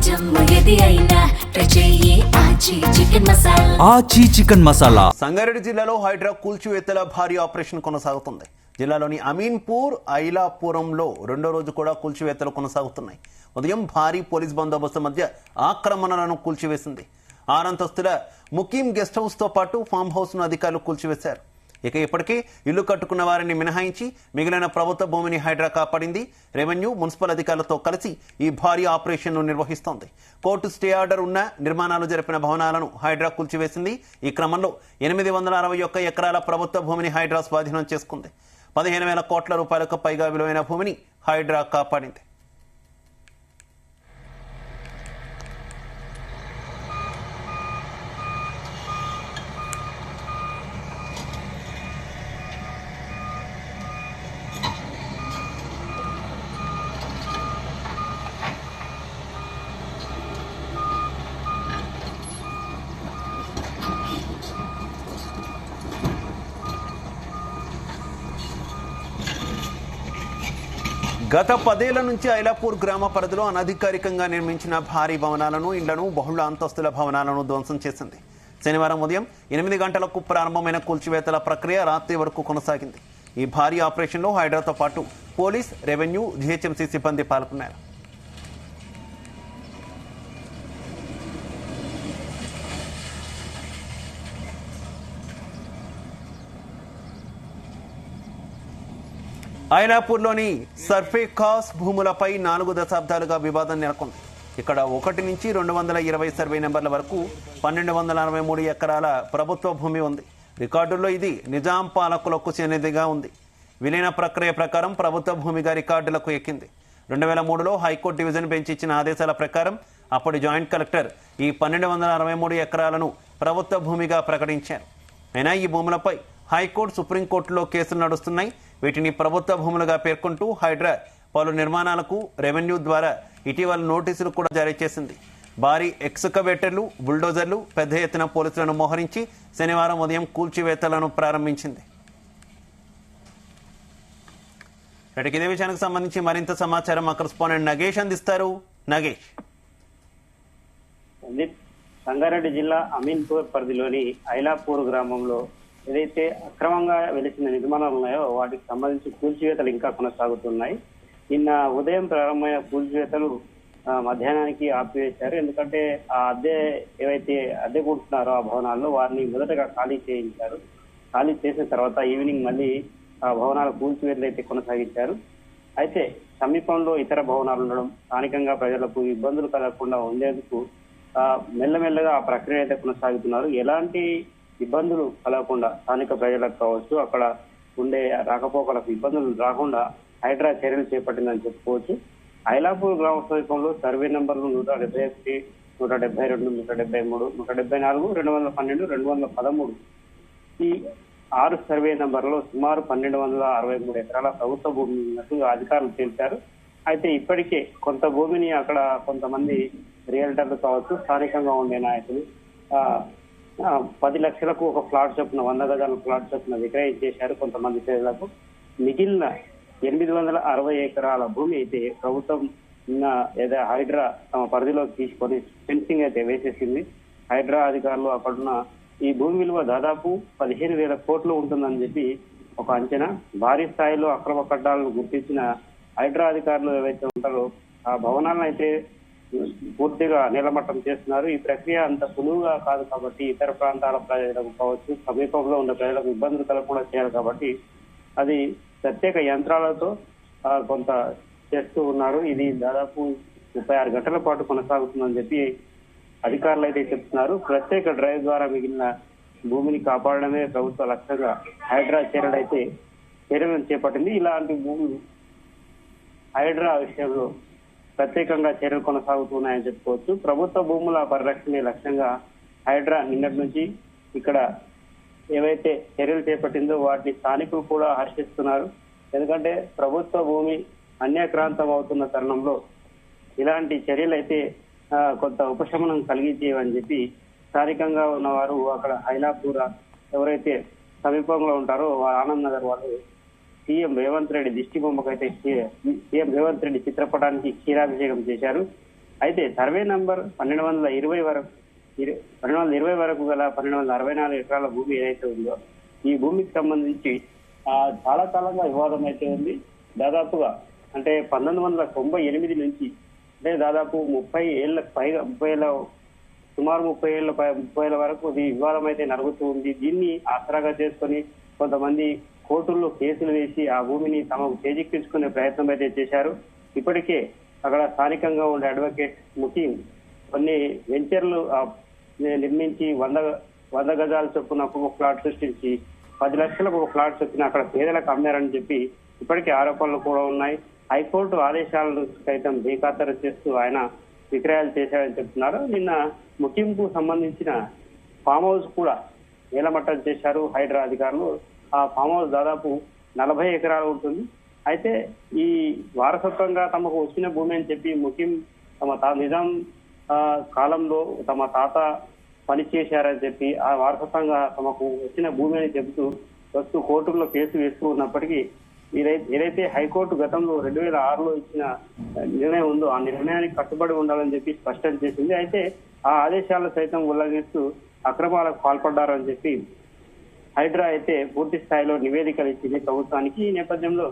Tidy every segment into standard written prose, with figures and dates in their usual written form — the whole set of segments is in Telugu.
ఆచి చికెన్ మసాలా. సంగారెడ్డి జిల్లాలో హైడ్రా కూల్చివేతల భారీ ఆపరేషన్ కొనసాగుతుంది. జిల్లాలోని అమీన్పూర్, ఐలాపురంలో రెండో రోజు కూడా కూల్చివేతలు కొనసాగుతున్నాయి. ఉదయం భారీ పోలీస్ బందోబస్తు మధ్య ఆక్రమణలను కూల్చివేసింది. 6 అంతస్తుల ముకీం గెస్ట్ హౌస్ తో పాటు ఫామ్ హౌస్ ను అధికారులు కూల్చివేశారు. ఇక ఇప్పటికే ఇల్లు కట్టుకున్న వారిని మినహాయించి మిగిలిన ప్రభుత్వ భూమిని హైడ్రా కాపాడింది. రెవెన్యూ, మున్సిపల్ అధికారులతో కలిసి ఈ భారీ ఆపరేషన్ ను నిర్వహిస్తోంది. కోర్టు స్టే ఆర్డర్ ఉన్న నిర్మాణాలు జరిపిన భవనాలను హైడ్రా కూల్చివేసింది. ఈ క్రమంలో 861 ఎకరాల ప్రభుత్వ భూమిని హైడ్రా స్వాధీనం చేసుకుంది. 15,000 కోట్ల రూపాయలకు పైగా విలువైన భూమిని హైడ్రా కాపాడింది. గత 10 ఏళ్ల నుంచి ఐలాపూర్ గ్రామ పరిధిలో అనధికారికంగా నిర్మించిన భారీ భవనాలను, ఇళ్లను, బహుళ అంతస్తుల భవనాలను ధ్వంసం చేసింది. శనివారం ఉదయం 8 గంటలకు ప్రారంభమైన కూల్చివేతల ప్రక్రియ రాత్రి వరకు కొనసాగింది. ఈ భారీ ఆపరేషన్లో హైడ్రాతో పాటు పోలీస్, రెవెన్యూ, జీహెచ్ఎంసీ సిబ్బంది పాల్గొన్నారు. ఐలాపూర్లోని సర్ఫేఖాస్ భూములపై 4 దశాబ్దాలుగా వివాదం నెలకొంది. ఇక్కడ 1 నుంచి 220 సర్వే నెంబర్ల వరకు 1243 ఎకరాల ప్రభుత్వ భూమి ఉంది. రికార్డుల్లో ఇది నిజాం పాలకులకు చెందినదిగా ఉంది. విలీన ప్రక్రియ ప్రకారం ప్రభుత్వ భూమిగా రికార్డులకు ఎక్కింది. 2003లో హైకోర్టు డివిజన్ బెంచ్ ఇచ్చిన ఆదేశాల ప్రకారం అప్పటి జాయింట్ కలెక్టర్ ఈ 1263 ఎకరాలను ప్రభుత్వ భూమిగా ప్రకటించారు. అయినా ఈ భూములపై హైకోర్టు, సుప్రీంకోర్టులో కేసులు నడుస్తున్నాయి. వీటిని ప్రభుత్వ భూములుగా పేర్కొంటూ హైడ్రా పలు నిర్మాణాలకు రెవెన్యూ ద్వారా ఇటీవల నోటీసులు కూడా జారీ చేసింది. భారీ ఎక్స్కవేటర్లు, బుల్డోజర్లు, పెద్ద ఎత్తున పోలీసులను మోహరించి శనివారం ఉదయం కూల్చివేతలను ప్రారంభించింది. ఇదే విషయానికి సంబంధించి మరింత సమాచారం మా కరెస్పాండెంట్ నగేష్ అందిస్తారు. నగేష్. సంగారెడ్డి జిల్లా అమీన్పూర్ పరిధిలోని ఐలాపూర్ గ్రామంలో ఏదైతే అక్రమంగా వెలిసిన నిర్మాణాలు ఉన్నాయో వాటికి సంబంధించి కూల్చివేతలు ఇంకా కొనసాగుతున్నాయి. నిన్న ఉదయం ప్రారంభమైన కూల్చివేతలు మధ్యాహ్నానికి ఆపివేశారు. ఎందుకంటే ఆ ఏవైతే అద్దె కూర్చున్నారో ఆ భవనాల్లో వారిని మొదటగా ఖాళీ చేయించారు. ఖాళీ చేసిన తర్వాత ఈవినింగ్ మళ్ళీ ఆ భవనాల కూల్చివేతలు అయితే కొనసాగించారు. అయితే సమీపంలో ఇతర భవనాలు ఉండడం, స్థానికంగా ప్రజలకు ఇబ్బందులు కలగకుండా ఉండేందుకు మెల్లమెల్లగా ఆ ప్రక్రియ అయితే కొనసాగుతున్నారు. ఎలాంటి ఇబ్బందులు కలగకుండా స్థానిక ప్రజలకు కావచ్చు, అక్కడ ఉండే రాకపోకలకు ఇబ్బందులు రాకుండా హైడ్రా చర్యలు చేపట్టిందని చెప్పుకోవచ్చు. ఐలాపూర్ గ్రామ సమీపంలో సర్వే నంబర్లు 171, 172, 173, 174, 212, 213 ఈ 6 సర్వే నంబర్లో సుమారు 1263 ఎకరాల ప్రభుత్వ భూమి ఉన్నట్టు అధికారులు తెలిపారు. అయితే ఇప్పటికే కొంత భూమిని అక్కడ కొంతమంది రియల్టర్లు కావచ్చు, స్థానికంగా ఉండే నాయకులు 10 లక్షలకు ఒక ఫ్లాట్ చొప్పున 100 గజాల ఫ్లాట్ చొప్పున విక్రయించేశారు కొంతమంది పేదలకు. మిగిలిన 860 ఎకరాల భూమి అయితే ప్రభుత్వం హైడ్రా తమ పరిధిలోకి తీసుకొని ఫెన్సింగ్ అయితే వేసేసింది. హైడ్రా అధికారులు అక్కడున్న ఈ భూమి విలువ దాదాపు 15,000 కోట్లు ఉంటుందని చెప్పి ఒక అంచనా. భారీ స్థాయిలో అక్రమ కట్టాలను గుర్తించిన హైడ్రా అధికారులు ఏవైతే ఉంటారో ఆ భవనాలను అయితే పూర్తిగా నిలమట్టం చేస్తున్నారు. ఈ ప్రక్రియ అంత సులువుగా కాదు కాబట్టి ఇతర ప్రాంతాల ప్రజలకు కావచ్చు, సమీపంలో ఉన్న ప్రజలకు ఇబ్బందులు కలగకుండా చేయాలి కాబట్టి అది ప్రత్యేక యంత్రాలతో కొంత చేస్తూ ఉన్నారు. ఇది దాదాపు 36 గంటల పాటు కొనసాగుతుందని చెప్పి అధికారులు అయితే చెప్తున్నారు. ప్రత్యేక డ్రైవ్ ద్వారా మిగిలిన భూమిని కాపాడడమే ప్రభుత్వ లక్ష్యంగా హైడ్రా చర్యలను చేపట్టింది. ఇలాంటి భూములు హైడ్రా విషయంలో ప్రత్యేకంగా చర్యలు కొనసాగుతున్నాయని చెప్పుకోవచ్చు. ప్రభుత్వ భూముల పరిరక్షణే లక్ష్యంగా హైడ్రా నిన్నటి నుంచి ఇక్కడ ఏవైతే చర్యలు చేపట్టిందో వాటిని స్థానికులు కూడా హర్షిస్తున్నారు. ఎందుకంటే ప్రభుత్వ భూమి అన్యాక్రాంతం అవుతున్న తరుణంలో ఇలాంటి చర్యలు అయితే కొంత ఉపశమనం కలిగించేవని చెప్పి స్థానికంగా ఉన్నవారు అక్కడ ఐలాపూర్ ఎవరైతే సమీపంలో ఉంటారో ఆనంద్ నగర్ వాళ్ళు సీఎం రేవంత్ రెడ్డి దిష్టి బొమ్మకైతే సీఎం రేవంత్ రెడ్డి చిత్రపటానికి క్షీరాభిషేకం చేశారు. అయితే సర్వే నంబర్ 1220 వరకు 1220 వరకు గల 1264 ఎకరాల భూమి ఏదైతే ఉందో ఈ భూమికి సంబంధించి చాలా కాలంగా వివాదం అయితే ఉంది. దాదాపుగా అంటే 1998 నుంచి అంటే దాదాపు 30 ఏళ్లకు పైగా సుమారు 30 ఏళ్ల వరకు ఈ వివాదం అయితే నడుగుతూ ఉంది. దీన్ని ఆసరాగా చేసుకొని కొంతమంది కోర్టుల్లో కేసులు వేసి ఆ భూమిని తమకు చేజిక్కించుకునే ప్రయత్నం అయితే చేశారు. ఇప్పటికే అక్కడ స్థానికంగా ఉండే అడ్వకేట్ ముఖీం కొన్ని వెంచర్లు నిర్మించి 100 గజాల చొప్పున ఒక ప్లాట్ సృష్టించి 10 లక్షలకు ఒక ప్లాట్ చొప్పున అక్కడ పేదలకు అమ్మారని చెప్పి ఇప్పటికే ఆరోపణలు కూడా ఉన్నాయి. హైకోర్టు ఆదేశాలను సైతం బేఖాతరు చేస్తూ ఆయన విక్రయాలు చేశారని చెప్తున్నారు. నిన్న ముఖీంకు సంబంధించిన ఫామ్ హౌస్ కూడా నేలమట్టం చేశారు హైడ్రా అధికారులు. ఆ ఫామ్ హౌస్ దాదాపు 40 ఎకరాలు ఉంటుంది. అయితే ఈ వారసత్వంగా తమకు వచ్చిన భూమి అని చెప్పి ముఖీం తమ నిజాం కాలంలో తమ తాత పనిచేశారని చెప్పి ఆ వారసత్వంగా తమకు వచ్చిన భూమి అని చెబుతూ వస్తూ కోర్టుల్లో కేసు వేస్తూ ఉన్నప్పటికీ ఏదైతే హైకోర్టు గతంలో 2006లో ఇచ్చిన నిర్ణయం ఉందో ఆ నిర్ణయానికి కట్టుబడి ఉండాలని చెప్పి స్పష్టం చేసింది. అయితే ఆ ఆదేశాలను సైతం ఉల్లంఘిస్తూ అక్రమాలకు పాల్పడ్డారని చెప్పి హైడ్రా అయితే పూర్తి స్థాయిలో నివేదికలు ఇచ్చింది ప్రభుత్వానికి. ఈ నేపథ్యంలో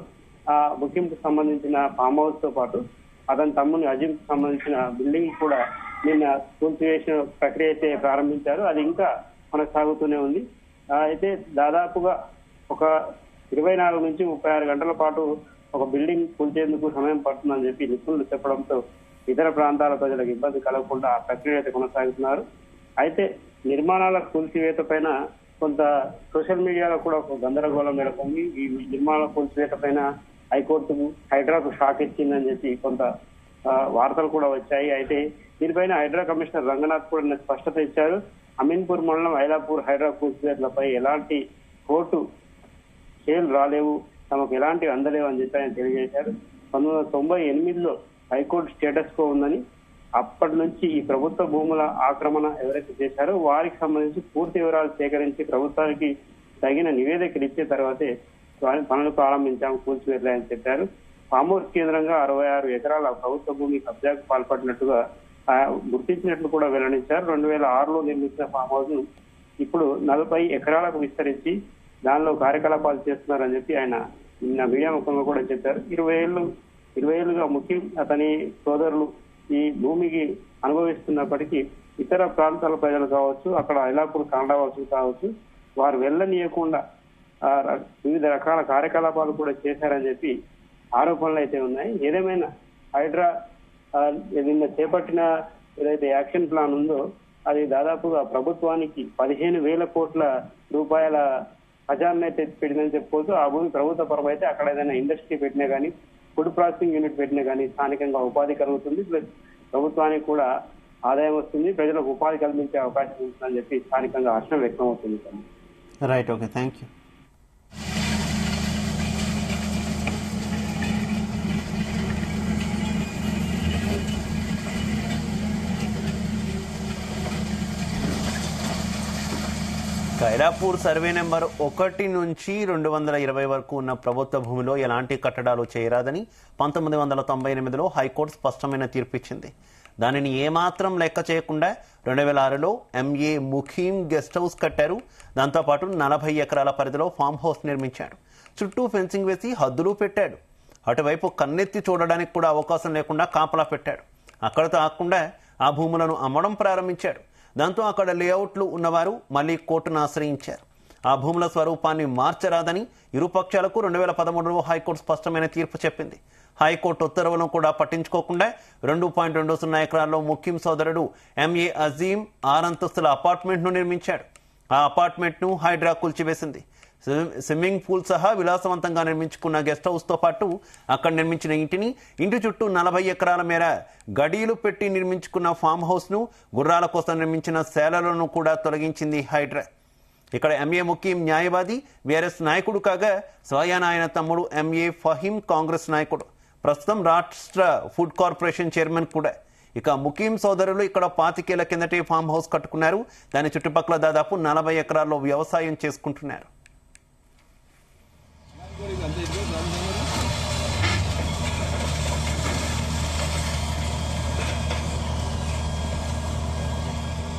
ముఖ్యంకు సంబంధించిన ఫామ్ హౌస్ తో పాటు అతని తమ్ముని అజీం కు సంబంధించిన బిల్డింగ్ కూడా నిన్న కూల్చివేసిన ప్రక్రియ అయితే ప్రారంభించారు. అది ఇంకా కొనసాగుతూనే ఉంది. అయితే దాదాపుగా ఒక 24 నుంచి 36 గంటల పాటు ఒక బిల్డింగ్ కూల్చేందుకు సమయం పడుతుందని చెప్పి నిపుణులు చెప్పడంతో ఇతర ప్రాంతాల ప్రజలకు ఇబ్బంది కలగకుండా ఆ ప్రక్రియ అయితే కొనసాగుతున్నారు. అయితే నిర్మాణాల కూల్చివేత పైన కొంత సోషల్ మీడియాలో కూడా ఒక గందరగోళం నెలకొంది. ఈ నిర్మాణాల కూల్చివేత పైన హైకోర్టుకు హైడ్రాకు షాక్ ఇచ్చిందని చెప్పి కొంత వార్తలు కూడా వచ్చాయి. అయితే దీనిపైన హైడ్రా కమిషనర్ రంగనాథ్ కూడా స్పష్టత ఇచ్చారు. అమీన్పూర్ మండలం ఐలాపూర్ హైడ్రా కూల్చివేతలపై ఎలాంటి కోర్టు కేసులు రాలేవు, తమకు ఎలాంటి అందలేవు అని చెప్పి ఆయన తెలియజేశారు. 1998లో హైకోర్టు స్టేటస్ కో ఉందని, అప్పటి నుంచి ఈ ప్రభుత్వ భూముల ఆక్రమణ ఎవరైతే చేశారో వారికి సంబంధించి పూర్తి వివరాలు సేకరించి ప్రభుత్వానికి తగిన నివేదికలు ఇచ్చే తర్వాతే పనులు ప్రారంభించాము కూల్చివేతలని చెప్పారు. ఫామ్ హౌస్ కేంద్రంగా 66 ఎకరాల ప్రభుత్వ భూమి కబ్జాకు పాల్పడినట్టుగా గుర్తించినట్లు కూడా వెల్లడించారు. 2006లో నిర్మించిన ఫామ్ హౌస్ ను ఇప్పుడు 40 ఎకరాలకు విస్తరించి దానిలో కార్యకలాపాలు చేస్తున్నారని చెప్పి ఆయన నిన్న మీడియా ముఖంగా కూడా చెప్పారు. 20 ఏళ్లుగా ముఖ్యం అతని సోదరులు ఈ భూమికి అనుభవిస్తున్నప్పటికీ ఇతర ప్రాంతాల ప్రజలు కావచ్చు, అక్కడ ఐలాపూర్ కాండావాసులు కావచ్చు, వారు వెళ్ళనీయకుండా వివిధ రకాల కార్యకలాపాలు కూడా చేశారని చెప్పి ఆరోపణలు అయితే ఉన్నాయి. ఏదేమైనా హైడ్రా నిన్న చేపట్టిన ఏదైతే యాక్షన్ ప్లాన్ ఉందో అది దాదాపుగా ప్రభుత్వానికి 15,000 కోట్ల రూపాయల ఖజానా అయితే పెట్టిందని చెప్పుకోవచ్చు. ఆ భూమి ప్రభుత్వ పరం అయితే అక్కడ ఏదైనా ఇండస్ట్రీ పెట్టినా కానీ, ఫుడ్ ప్రాసెసింగ్ యూనిట్ పెట్టినా కానీ స్థానికంగా ఉపాధి కలుగుతుంది, ప్లస్ ప్రభుత్వానికి కూడా ఆదాయం వస్తుంది, ప్రజలకు ఉపాధి కల్పించే అవకాశం ఉంటుందని చెప్పి స్థానికంగా హర్షం వ్యక్తం అవుతుంది. Right, okay, thank you. Ailapur survey number 1 నుంచి 220 వరకు ఉన్న ప్రభుత్వ భూమిలో ఎలాంటి కట్టడాలు చేయరాదని 1998లో హైకోర్టు స్పష్టమైన తీర్పిచ్చింది. దానిని ఏమాత్రం లెక్క చేయకుండా 2006లో ఎంఏ ముఖీం గెస్ట్ హౌస్ కట్టారు. దాంతోపాటు 40 ఎకరాల పరిధిలో ఫామ్ హౌస్ నిర్మించాడు. చుట్టూ ఫెన్సింగ్ వేసి హద్దులు పెట్టాడు. అటువైపు కన్నెత్తి చూడడానికి కూడా అవకాశం లేకుండా కాపలా పెట్టాడు. అక్కడతో ఆకుండా ఆ భూములను అమ్మడం ప్రారంభించాడు. దాంతో అక్కడ లేఅవుట్లు ఉన్నవారు మళ్లీ కోర్టును ఆశ్రయించారు. ఆ భూముల స్వరూపాన్ని మార్చరాదని ఇరుపక్షాలకు 2013లో హైకోర్టు స్పష్టమైన తీర్పు చెప్పింది. హైకోర్టు ఉత్తర్వులను కూడా పట్టించుకోకుండా 2.20 ఎకరాల్లో ముఖ్యం సోదరుడు ఎంఏ అజీం 6 అంతస్తుల అపార్ట్మెంట్ ను నిర్మించాడు. ఆ అపార్ట్మెంట్ ను హైడ్రా కూల్చివేసింది. స్విమ్మింగ్ పూల్ సహా విలాసవంతంగా నిర్మించుకున్న గెస్ట్ హౌస్ తో పాటు అక్కడ నిర్మించిన ఇంటి చుట్టూ 40 ఎకరాల మేర గడీలు పెట్టి నిర్మించుకున్న ఫామ్ హౌస్ ను, గుర్రాల కోసం నిర్మించిన శాలలను కూడా తొలగించింది హైడ్రా. ఇక్కడ ఎంఏ ముఖీం న్యాయవాది, వీఆర్ఎస్ నాయకుడు కాగా స్వయాన ఆయన తమ్ముడు ఎంఏ ఫహీం కాంగ్రెస్ నాయకుడు, ప్రస్తుతం రాష్ట్ర ఫుడ్ కార్పొరేషన్ చైర్మన్ కూడా. ఇక ముఖీం సోదరులు ఇక్కడ 25 ఏళ్ల కిందటే ఫామ్ హౌస్ కట్టుకున్నారు. దాని చుట్టుపక్కల దాదాపు 40 ఎకరాల్లో వ్యవసాయం చేసుకుంటున్నారు.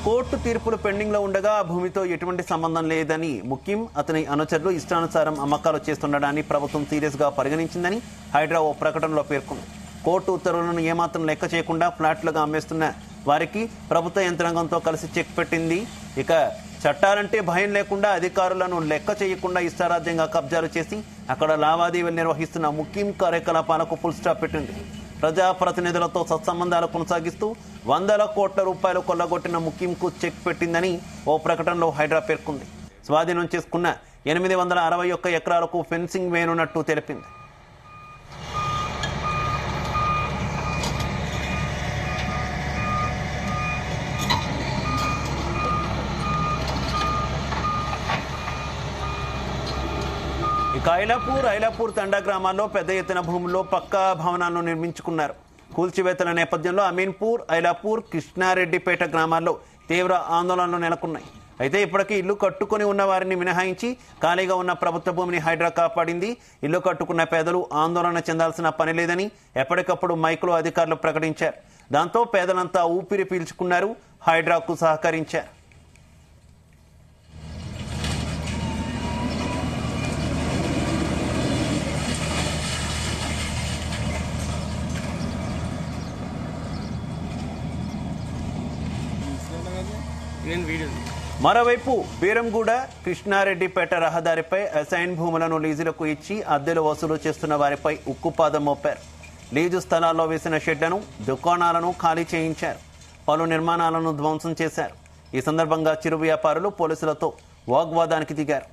కోర్టు తీర్పులు పెండింగ్లో ఉండగా ఆ భూమితో ఎటువంటి సంబంధం లేదని ముఖ్యం అతని అనుచరులు ఇష్టానుసారం అమ్మకాలు చేస్తుండడాన్ని ప్రభుత్వం సీరియస్గా పరిగణించిందని హైడ్రా ఓ ప్రకటనలో పేర్కొంది. కోర్టు ఉత్తర్వులను ఏమాత్రం లెక్క చేయకుండా ఫ్లాట్లుగా అమ్మేస్తున్న వారికి ప్రభుత్వ యంత్రాంగంతో కలిసి చెక్ పెట్టింది. ఇక చట్టాలంటే భయం లేకుండా అధికారులను లెక్క చేయకుండా ఇష్టారాజ్యంగా కబ్జాలు చేసి అక్కడ లావాదేవీలు నిర్వహిస్తున్న ముఖ్యం కార్యకలాపాలకు ఫుల్ స్టాప్ పెట్టింది. ప్రజాప్రతినిధులతో సత్సంబంధాలు కొనసాగిస్తూ వందల కోట్ల రూపాయలు కొల్లగొట్టిన ముఖ్యంకు చెక్ పెట్టిందని ఓ ప్రకటనలో హైడ్రా పేర్కొంది. స్వాధీనం చేసుకున్న 861 ఎకరాలకు ఫెన్సింగ్ వేయనున్నట్టు తెలిపింది. ఇక ఐలాపూర్ తండా గ్రామాల్లో పెద్ద ఎత్తున భూముల్లో పక్కా భవనాలను నిర్మించుకున్నారు. కూల్చివేతల నేపథ్యంలో అమీన్పూర్, ఐలాపూర్, కృష్ణారెడ్డిపేట గ్రామాల్లో తీవ్ర ఆందోళనలు నెలకొన్నాయి. అయితే ఇప్పటికీ ఇల్లు కట్టుకుని ఉన్న వారిని మినహాయించి ఖాళీగా ఉన్న ప్రభుత్వ భూమిని హైడ్రా కాపాడింది. ఇల్లు కట్టుకున్న పేదలు ఆందోళన చెందాల్సిన పని లేదని ఎప్పటికప్పుడు మైకులో అధికారులు ప్రకటించారు. దాంతో పేదలంతా ఊపిరి పీల్చుకున్నారు, హైడ్రాకు సహకరించారు. మరోవైపు బీరంగూడ, కృష్ణారెడ్డిపేట రహదారిపై అసైన్ భూములను లీజులకు ఇచ్చి అద్దెలు వసూలు చేస్తున్న వారిపై ఉక్కుపాదం మోపారు. లీజు స్థలాల్లో వేసిన షెడ్లను, దుకాణాలను ఖాళీ చేయించారు. పలు నిర్మాణాలను ధ్వంసం చేశారు. ఈ సందర్భంగా చిరు వ్యాపారులు పోలీసులతో వాగ్వాదానికి దిగారు.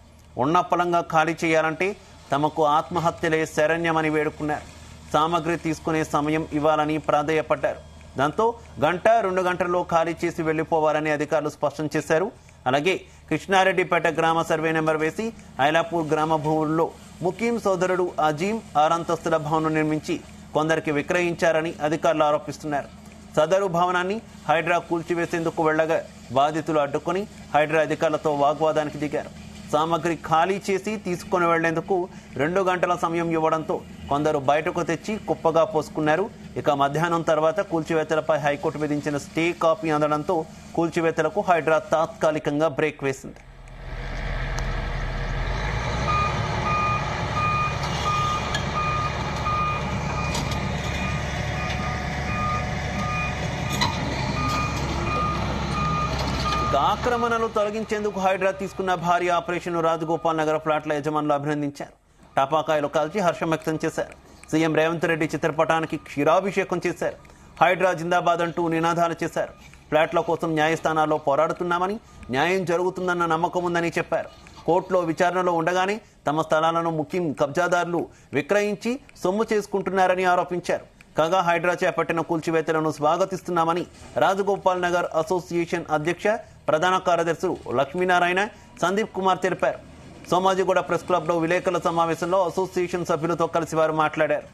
ఉన్న పొలంగా ఖాళీ చేయాలంటే తమకు ఆత్మహత్యలే శరణ్యమని వేడుకున్నారు. సామగ్రి తీసుకునే సమయం ఇవ్వాలని ప్రాధేయపడ్డారు. దాంతో 1-2 గంటల్లో ఖాళీ చేసి వెళ్లిపోవాలని అధికారులు స్పష్టం చేశారు. అలాగే కృష్ణారెడ్డిపేట గ్రామ సర్వే నెంబర్ వేసి ఐలాపూర్ గ్రామ భూముల్లో ముఖ్యం సోదరుడు అజీం 6 అంతస్తుల భవనం నిర్మించి కొందరికి విక్రయించారని అధికారులు ఆరోపిస్తున్నారు. సదరు భవనాన్ని హైడ్రా కూల్చివేసేందుకు వెళ్లగా బాధితులు అడ్డుకొని హైడ్రా అధికారులతో వాగ్వాదానికి దిగారు. సామగ్రి ఖాళీ చేసి తీసుకుని వెళ్లేందుకు 2 గంటల సమయం ఇవ్వడంతో కొందరు బయటకు తెచ్చి కుప్పగా పోసుకున్నారు. ఇక మధ్యాహ్నం తర్వాత కూల్చివేతలపై హైకోర్టు విధించిన స్టే కాపీ అందడంతో కూల్చివేతలకు హైడ్రా తాత్కాలికంగా బ్రేక్ వేసింది. ఆక్రమణలు తొలగించేందుకు హైడ్రా తీసుకున్న భారీ ఆపరేషన్ రాజగోపాల్ నగర్ ఫ్లాట్ల యజమానులు అభినందించారు. టపాకాయలు కాల్చి హర్షం వ్యక్తం చేశారు. సీఎం రేవంత్ రెడ్డి చిత్రపటానికి క్షీరాభిషేకం చేశారు. హైడ్రా జిందాబాద్ అంటూ నినాదాలు చేశారు. ఫ్లాట్ల కోసం న్యాయస్థానాల్లో పోరాడుతున్నామని, న్యాయం జరుగుతుందన్న నమ్మకం ఉందని చెప్పారు. కోర్టులో విచారణలో ఉండగానే తమ స్థలాలను ముఖ్యం కబ్జాదారులు విక్రయించి సొమ్ము చేసుకుంటున్నారని ఆరోపించారు. కాగా హైడ్రా చేపట్టిన కూల్చివేతలను స్వాగతిస్తున్నామని రాజగోపాల్ నగర్ అసోసియేషన్ అధ్యక్ష, ప్రధాన కార్యదర్శులు లక్ష్మీనారాయణ, సందీప్ కుమార్ తెలిపారు. సోమాజిగూడ ప్రెస్ క్లబ్ లో విలేకరుల సమావేశంలో అసోసియేషన్ సభ్యులతో కలిసి వారు మాట్లాడారు.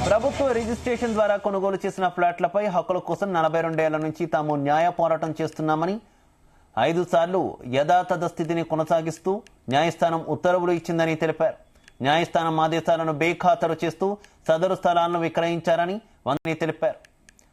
ప్రభుత్వ రిజిస్ట్రేషన్ ద్వారా కొనుగోలు చేసిన ఫ్లాట్లపై హక్కుల కోసం 42 ఏళ్ల నుంచి తాము న్యాయ పోరాటం చేస్తున్నామని, 5 సార్లు యథాతథ స్థితిని కొనసాగిస్తూ న్యాయస్థానం ఉత్తర్వులు ఇచ్చిందని తెలిపారు. న్యాయస్థానం ఆదేశాలను బేఖాతరు చేస్తూ సదరు స్థలాలను విక్రయించారని వందని తెలిపారు.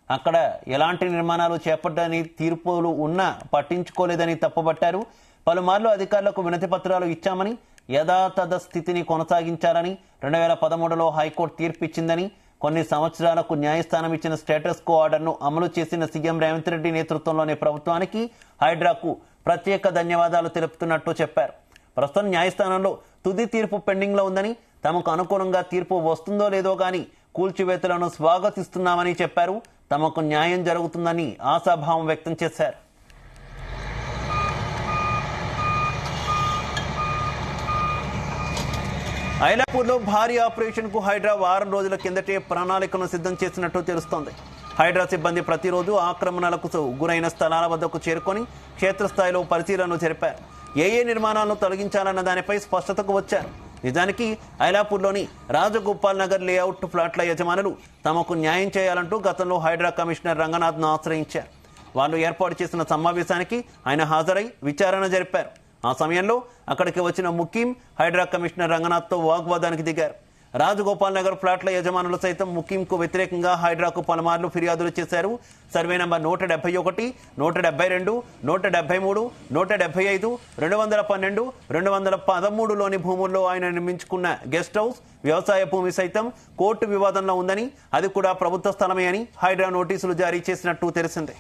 అక్కడ ఎలాంటి నిర్మాణాలు చేపట్టని తీర్పులు ఉన్నా పట్టించుకోలేదని తప్పుబట్టారు. పలుమార్లు అధికారులకు వినతి పత్రాలు ఇచ్చామని, యథాతథ స్థితిని కొనసాగించారని 2013లో హైకోర్టు తీర్పిచ్చిందని, కొన్ని సంవత్సరాలకు న్యాయస్థానం ఇచ్చిన స్టేటస్ కో ఆర్డర్ను అమలు చేసిన సీఎం రేవంత్ రెడ్డి నేతృత్వంలోని ప్రభుత్వానికి, హైడ్రాకు ప్రత్యేక ధన్యవాదాలు తెలుపుతున్నట్టు చెప్పారు. ప్రస్తుతం న్యాయస్థానంలో తుది తీర్పు పెండింగ్ లో ఉందని, తమకు అనుకూలంగా తీర్పు వస్తుందో లేదో గాని కూల్చివేతలను స్వాగతిస్తున్నామని చెప్పారు. తమకు న్యాయం జరుగుతుందని ఆశాభావం వ్యక్తం చేశారు. ఐలాపూర్లో భారీ ఆపరేషన్ కు హైడ్రా వారం రోజుల కిందటే ప్రణాళికను సిద్ధం చేసినట్టు తెలుస్తోంది. హైడ్రా సిబ్బంది ప్రతిరోజు ఆక్రమణలకు గురైన స్థలాల వద్దకు చేరుకొని క్షేత్రస్థాయిలో పరిశీలనలు జరిపారు. ఏ నిర్మాణాలను తొలగించాలన్న దానిపై స్పష్టతకు వచ్చారు. నిజానికి ఐలాపూర్లోని రాజగోపాల్ నగర్ లేఅవుట్ ఫ్లాట్ల యజమానులు తమకు న్యాయం చేయాలంటూ గతంలో హైడ్రా కమిషనర్ రంగనాథ్ను ఆశ్రయించారు. వాళ్ళు ఏర్పాటు చేసిన సమావేశానికి ఆయన హాజరై విచారణ జరిపారు. ఆ సమయంలో అక్కడికి వచ్చిన ముకీం హైడ్రా కమిషనర్ రంగనాథ్తో వాగ్వాదానికి దిగారు. రాజగోపాల్ నగర్ ఫ్లాట్ల యజమానులు సైతం ముకీంకు వ్యతిరేకంగా హైడ్రాకు పలుమార్లు ఫిర్యాదులు చేశారు. సర్వే నంబర్ 171, 172, 173, 175, 212, 213లోని భూముల్లో ఆయన నిర్మించుకున్న గెస్ట్ హౌస్, వ్యవసాయ భూమి సైతం కోర్టు వివాదంలో ఉందని, అది కూడా ప్రభుత్వ స్థలమే అని హైడ్రా నోటీసులు జారీ చేసినట్టు తెలిసిందే.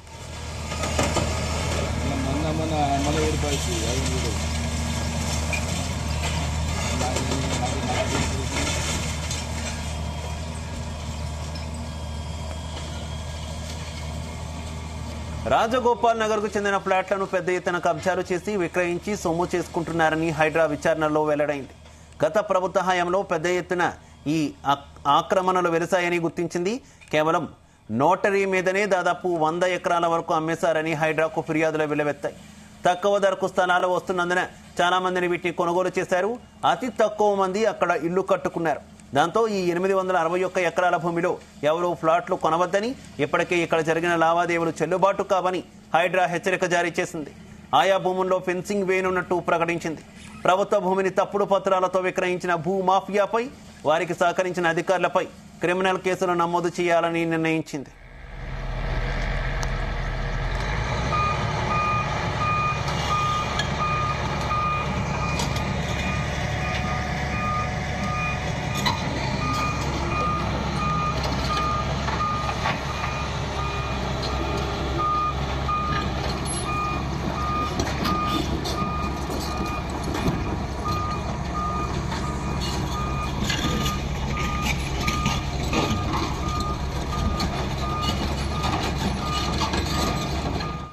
రాజగోపాల్ నగర్ కు చెందిన ఫ్లాట్లను పెద్ద ఎత్తున కబ్జాలు చేసి విక్రయించి సొమ్ము చేసుకుంటున్నారని హైడ్రా విచారణలో వెల్లడైంది. గత ప్రభుత్వ హయాంలో పెద్ద ఎత్తున ఈ ఆక్రమణలు వెలిశాయని గుర్తించింది. కేవలం నోటరీ మీదనే దాదాపు 100 ఎకరాల వరకు అమ్మేశారని హైడ్రాకు ఫిర్యాదులు వెలువెత్తాయి. తక్కువ ధరకు స్థలాలు వస్తున్నందున చాలా మందిని వీటిని కొనుగోలు చేశారు. అతి తక్కువ మంది అక్కడ ఇల్లు కట్టుకున్నారు. దాంతో ఈ 861 ఎకరాల భూమిలో ఎవరూ ఫ్లాట్లు కొనవద్దని, ఇప్పటికే ఇక్కడ జరిగిన లావాదేవీలు చెల్లుబాటు కావని హైడ్రా హెచ్చరిక జారీ చేసింది. ఆయా భూముల్లో ఫెన్సింగ్ వేయనున్నట్టు ప్రకటించింది. ప్రభుత్వ భూమిని తప్పుడు పత్రాలతో విక్రయించిన భూ మాఫియాపై, వారికి సహకరించిన అధికారులపై క్రిమినల్ కేసులు నమోదు చేయాలని నిర్ణయించింది.